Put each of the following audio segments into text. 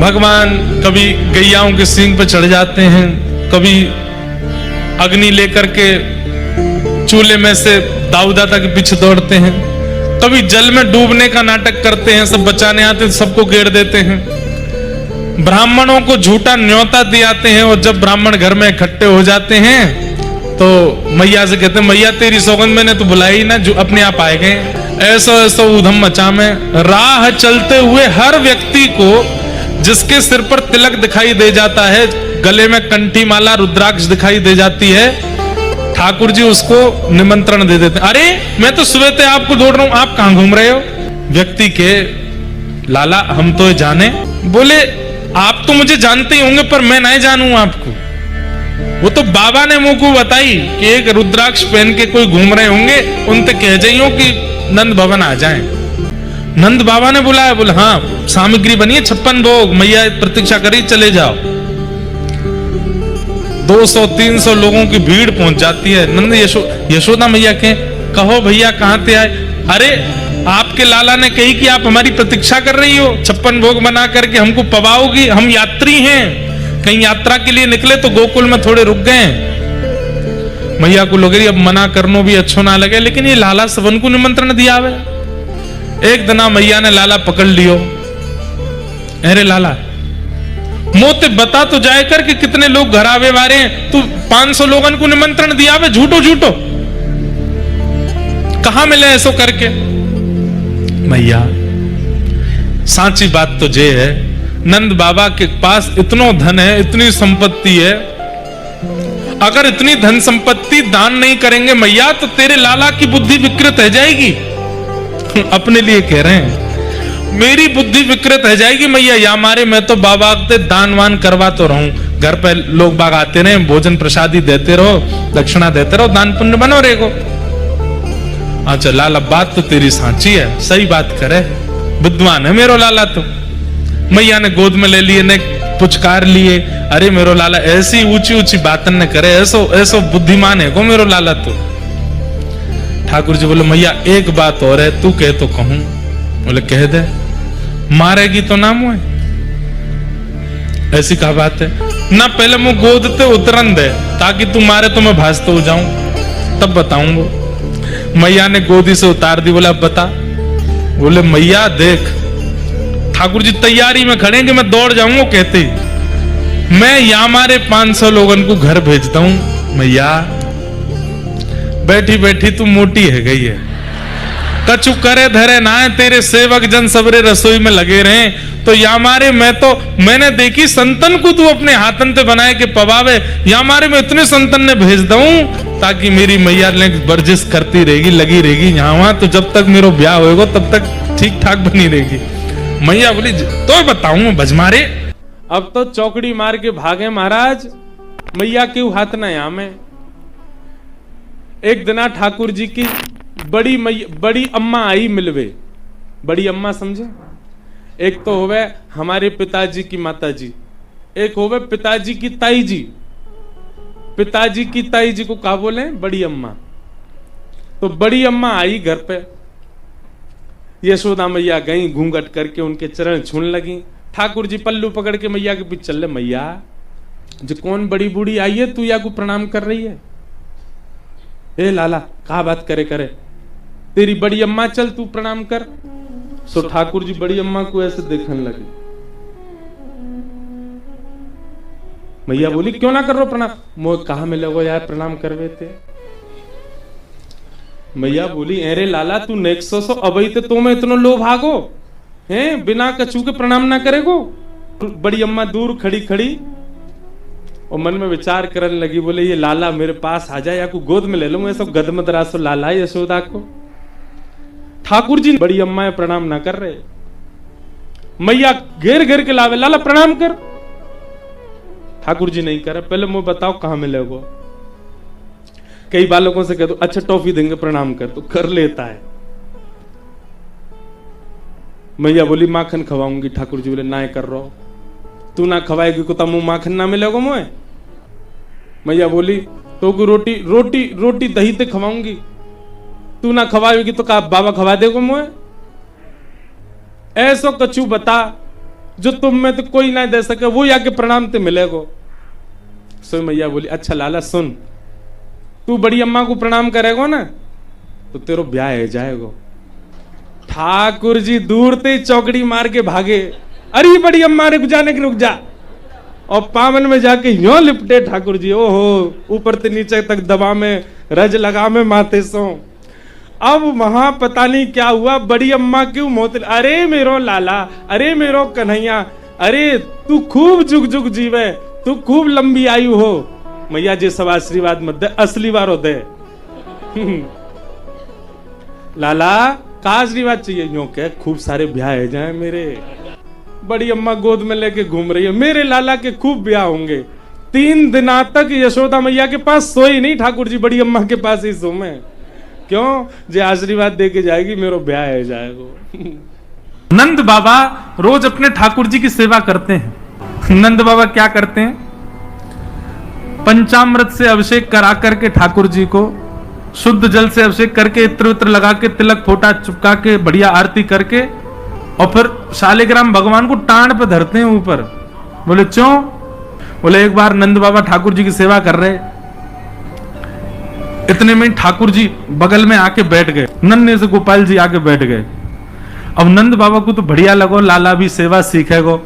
भगवान कभी गैयाओं के सींग पे चढ़ जाते हैं, कभी अग्नि लेकर के चूल्हे में से दाऊ दादा के पीछे दौड़ते हैं, कभी जल में डूबने का नाटक करते हैं, सब बचाने आते हैं सबको घेर देते हैं, ब्राह्मणों को झूठा न्योता दियाते हैं, और जब ब्राह्मण घर में इकट्ठे हो जाते हैं तो मैया से कहते हैं मैया तेरी सौगंध मैंने तो बुलाई ना, जो अपने आप आए गए। ऐसा ऐसा उधम मचा में राह चलते हुए हर व्यक्ति को जिसके सिर पर तिलक दिखाई दे जाता है, गले में कंठी माला रुद्राक्ष दिखाई दे जाती है, ठाकुर जी उसको निमंत्रण दे देते हैं। अरे मैं तो सुबह से आपको दौड़ रहा हूं, आप कहां घूम रहे हो? व्यक्ति के लाला हम तो जाने, बोले आप तो मुझे जानते ही होंगे पर मैं नहीं जानूं आपको। वो तो बाबा ने मुंह को बताई कि एक रुद्राक्ष पहन के कोई घूम रहे होंगे, उनसे कह जाइयो कि नंद भवन आ जाएं। नंद बाबा ने बुलाया, बोले हाँ सामग्री बनी है 56 भोग, मैया प्रतीक्षा करी चले जाओ। 200-300 लोगों की भीड़ पहुंच जाती है। नंद यशोदा मैया के कहो भैया कहां से आए? अरे आपके लाला ने कही कि आप हमारी प्रतीक्षा कर रही हो, 56 भोग बना करके हमको पवाओगी, हम यात्री हैं, कहीं यात्रा के लिए निकले तो गोकुल में थोड़े रुक गए। मैया को लगे अब मना करनो भी अच्छो ना लगे, लेकिन ये लाला सबन को निमंत्रण दिया है। एक दिना मैया ने लाला पकड़ लियो, अरे लाला मोते बता तो जाए कर कि कितने लोग घर आवे वारे हैं, तू 500 लोगन को निमंत्रण दिया है, झूठो झूठो कहां मिले ऐसो करके? मैया सांची बात तो जे है, नंद बाबा के पास इतनो धन है, इतनी संपत्ति है, अगर इतनी धन संपत्ति दान नहीं करेंगे मैया तो तेरे लाला की बुद्धि विकृत हो जाएगी। अपने लिए कह रहे हैं, मेरी बुद्धि विकृत हो जाएगी मैया, या मारे मैं तो बाबा के दान वान करवा तो रहूं, घर पे लोग बाग आते रहे, भोजन प्रसादी देते रहो, दक्षिणा देते रहो, दान पुण्य बनो रहेगो। अच्छा लाला बात तो तेरी सांची है, सही बात करे, विद्वान है मेरो लाला। तो मैया ने गोद में ले लिए, ने पुचकार लिए, अरे मेरो लाला ऐसी ऊंची ऊंची बातन ने करे, ऐसो ऐसो बुद्धिमान है को मेरो लाला। तो ठाकुर जी बोले मैया एक बात और है, तू कह तो कहूं। बोले कह दे। मारेगी तो ना मुझे, ऐसी क्या बात है ना, पहले मुंह गोद ते उतरन दे, ताकि तू मारे तो मैं भासते हो जाऊं, तब बताऊंगा। मैया ने गोदी से उतार दी, बोला बता। बोले मैया देख, ठाकुर जी तैयारी में खड़े कि मैं दौड़ जाऊंगा, कहते मैं यहां मारे 500 लोगन को घर भेजता हूं। मैया बैठी बैठी तू मोटी है गई है, कछु करे धरे ना है, तेरे सेवक जन सबरे रसोई में लगे रहे, तो या मारे मैंने देखी संतन को तू अपने हाथन से बनाए के पवावे, या मारे मैं इतने संतन ने भेज दूं ताकि मेरी मैया ने वर्जिश करती रहेगी, लगी रहेगी यहाँ वहां, तो जब तक मेरा ब्याह होएगा तब तक ठीक ठाक बनी रहेगी। मैया बोली तो बताऊं भजमारे, अब तो चौकड़ी मार के भागे महाराज, मैया क्यों हाथ ना यहाँ में। एक दिना ठाकुर जी की बड़ी अम्मा आई मिलवे। बड़ी अम्मा समझे, एक तो होवे हमारे पिताजी की माता जी, एक होवे पिताजी की ताई जी। पिताजी की ताई जी को क्या बोले? बड़ी अम्मा। तो बड़ी अम्मा आई घर पे, यशोदा मैया गई घूंघट करके उनके चरण छूने लगी। ठाकुर जी पल्लू पकड़ के मैया के पीछे चल रहे, मैया जो कौन बड़ी बूढ़ी आई है तू या को प्रणाम कर रही है? ए लाला कहा बात करे तेरी बड़ी अम्मा, चल तू प्रणाम कर। सो ठाकुर जी बड़ी अम्मा को ऐसे देखने लगे। मैया बोली क्यों ना कर रो प्रणाम? मोह कहा मिले वो यार प्रणाम करवे थे। मैया बोली अरे लाला तू नेक्सो सो अबई ते तो में इतनो लो भागो हैं, बिना कछू के प्रणाम ना करेगो। बड़ी अम्मा दूर खड़ी खड़ी और मन में विचार करने लगी, बोले ये लाला मेरे पास आ जाए या को गोद में ले लो, मैं सब गदमदरासो लाला यशोदा को। ठाकुर जी बड़ी अम्मा प्रणाम ना कर रहे, मैया घेर घेर के लावे, लाला प्रणाम कर। ठाकुर जी नहीं करे, पहले मुझे बताओ कहां मिलेगो। कई बालकों से कह दो अच्छा टॉफी देंगे प्रणाम कर, तो कर लेता है। मैया बोली माखन खवाऊंगी। ठाकुर जी बोले ना कर रहा, तू ना खवाएगी को तमु माखन ना मिलेगा मोए। मैया बोली तो को रोटी रोटी रोटी दही ते खवाऊंगी, तू ना खवाएगी तो का बाबा खवा देगो मोए। ऐसो कछु बता जो तुम में तो कोई ना दे सके, वो आके प्रणाम ते मिलेगो। सो मैया बोली, अच्छा लाला सुन, तू बड़ी अम्मा को प्रणाम करेगो ना तो तेरो ब्याह है जाएगो। ठाकुर जी दूर ते चौकड़ी मार के भागे, अरे बड़ी अम्मा रुक जाने की रुक जा, और पावन में जाके यूं लिपटे ठाकुर जी, ओहो ऊपर से नीचे तक दबा में रज लगा में माथे सो। अब वहां पता नहीं क्या हुआ, बड़ी अम्मा क्यों मोत, अरे मेरो लाला, अरे मेरो कन्हैया, अरे तू खूब जुग जुग जीवे, तू खूब लंबी आयु हो। मैया जी सब आशीर्वाद मत दे, असली बार हो दे। लाला का आशीर्वाद चाहिए, यूं कह खूब सारे ब्याह है जाए मेरे। बड़ी अम्मा गोद में लेके घूम रही है, मेरे लाला के खूब ब्याह होंगे। 3 दिन तक यशोदा मैया के पास सोई नहीं, ठाकुर जी बड़ी अम्मा के पास ही सोमे। क्यों? जे आशीर्वाद दे के जाएगी मेरो ब्याह है जाएगा। नंद बाबा रोज अपने ठाकुर जी की सेवा करते हैं। नंद बाबा क्या करते हैं, पंचामृत से अभिषेक करा करके ठाकुर जी को शुद्ध जल से अभिषेक करके, इत्र उत्र लगा के, तिलक फोटा चुपका के, बढ़िया आरती करके, और फिर शालिग्राम भगवान को टांड पे धरते हैं ऊपर। बोले क्यों? बोले एक बार नंद बाबा ठाकुर जी की सेवा कर रहे, इतने में ठाकुर जी बगल में आके बैठ गए, नन्हे से गोपाल जी आके बैठ गए। अब नंद बाबा को तो बढ़िया लगो, लाला भी सेवा सीखेगो,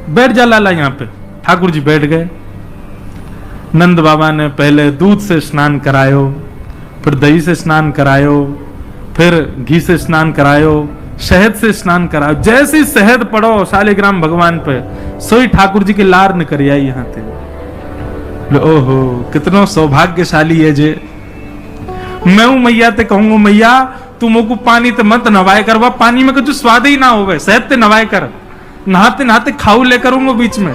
बैठ जा लाला यहाँ पे। ठाकुर जी बैठ गए। नंद बाबा ने पहले दूध से स्नान करायो, फिर दही से स्नान करायो, फिर घी से स्नान करायो, शहद से स्नान कराओ। जैसे शहद पड़ो शालिग्राम भगवान पे, सोई ठाकुर जी के लार निकल आई यहाँ थे। ओहो कितनो सौभाग्यशाली है जे। मैं मैया ते कहूंगा, मैया तू मोको पानी ते मत नवाए कर, वह पानी में कुछ स्वाद ही ना होवे, शहद ते नवाए कर, नहाते नहाते खाऊ ले करूंगा बीच में।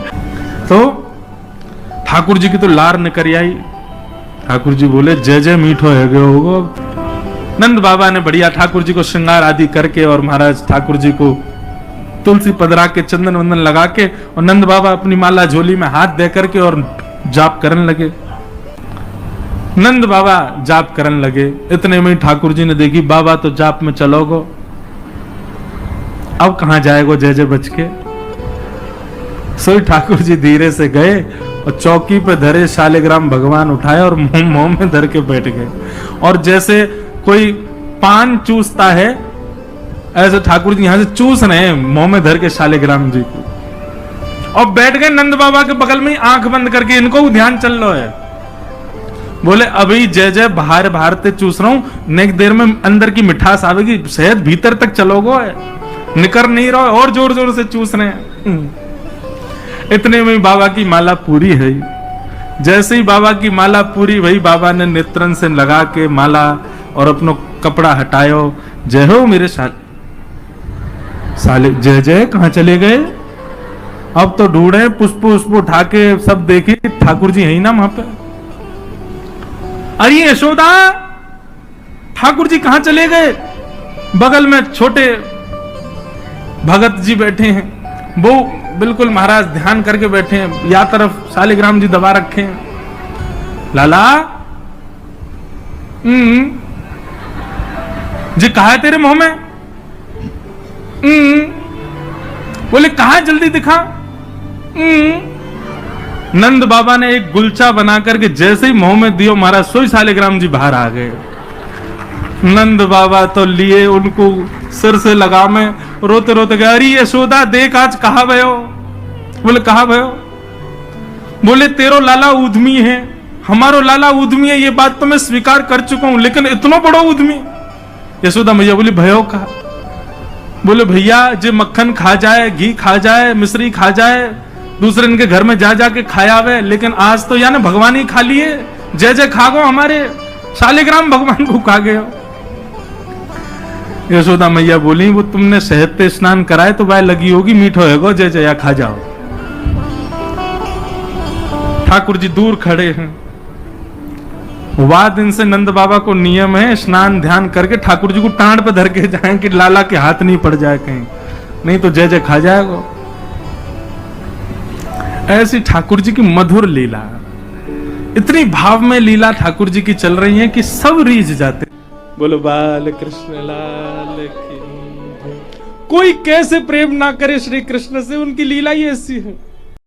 तो ठाकुर जी की तो लार निकल आई। ठाकुर जी बोले जय जय मीठो है गयो होगो। नंद बाबा ने बढ़िया ठाकुर जी को श्रृंगार आदि करके, और महाराज ठाकुर जी को तुलसी पदरा के, चंदन वंदन लगा के, और नंद बाबा अपनी माला झोली में हाथ दे करके और जाप करने लगे। नंद बाबा जाप करने लगे। इतने में ठाकुर जी ने देखी बाबा तो जाप में चलोगो, अब कहां जाएगो जय जय बच के। सोई ठाकुर जी धीरे से गए और चौकी पे धरे शालिग्राम भगवान उठाए और मुंह में धर के बैठ गए। और जैसे कोई पान चूसता है, ऐसे ठाकुर जी यहां से चूस रहे हैं मुंह में धर के शालिग्राम जी को, और बैठ गए नंद बाबा के बगल में, आंख बंद करके। इनको ध्यान चल रहा है। बोले अभी जय जय बाहर बाहर ते चूस रहा हूं, नेक देर में अंदर की मिठास आवेगी, शहद भीतर तक चलोगो, निकर नहीं रहो, और जोर जोर से चूस रहे हैं। इतने में बाबा की माला पूरी है। जैसे ही बाबा की माला पूरी भई, बाबा ने नेत्रन से लगा के माला और अपनो कपड़ा हटायो। जय हो मेरे साले, जय जय कहां चले गए? अब तो ढूंढे, पुष्प पुष्प उठा के सब देखे, ठाकुर जी है ही ना वहां पे। अरे यशोदा, ठाकुर जी कहां चले गए? बगल में छोटे भगत जी बैठे हैं, वो बिल्कुल महाराज ध्यान करके बैठे हैं, या तरफ शालिग्राम जी दबा रखे हैं। लाला जी कहा है तेरे मुंह में? बोले कहा, जल्दी दिखा। नंद बाबा ने एक गुलचा बना करके जैसे ही मुंह में दियो, महाराज सोई शालिग्राम जी बाहर आ गए। नंद बाबा तो लिए उनको सिर से लगा में, रोते रोते गए, अरे यशोदा देख आज कहा भयो? बोले कहा भयो? बोले तेरो लाला उद्यमी है, हमारो लाला उद्यमी है, ये बात तो मैं स्वीकार कर चुका हूं, लेकिन इतना बड़ा उद्यमी? यशोदा मैया बोली भयो कहा? बोले भैया जे मक्खन खा जाए, घी खा जाए, मिश्री खा जाए, दूसरे इनके घर में जा जाके खाया वे, लेकिन आज तो यानी भगवान ही खा लिए, जय जय खा गो, हमारे शालिग्राम भगवान को खा गए। यशोदा मैया बोली वो तुमने शहद पे स्नान कराए तो वह लगी होगी, मीठो है गो, जय जया खा जाओ। ठाकुर जी दूर खड़े हैं। वाह दिन से नंद बाबा को नियम है स्नान ध्यान करके ठाकुर जी को टांड पे धर के जाएं कि लाला के हाथ नहीं पड़ जाए कहीं, नहीं तो जय जय खा जाएगा। ऐसी ठाकुर जी की मधुर लीला, इतनी भाव में लीला ठाकुर जी की चल रही है कि सब रीझ जाते। बोलो बाल कृष्ण लाल की। कोई कैसे प्रेम ना करे श्री कृष्ण से, उनकी लीला ही ऐसी है।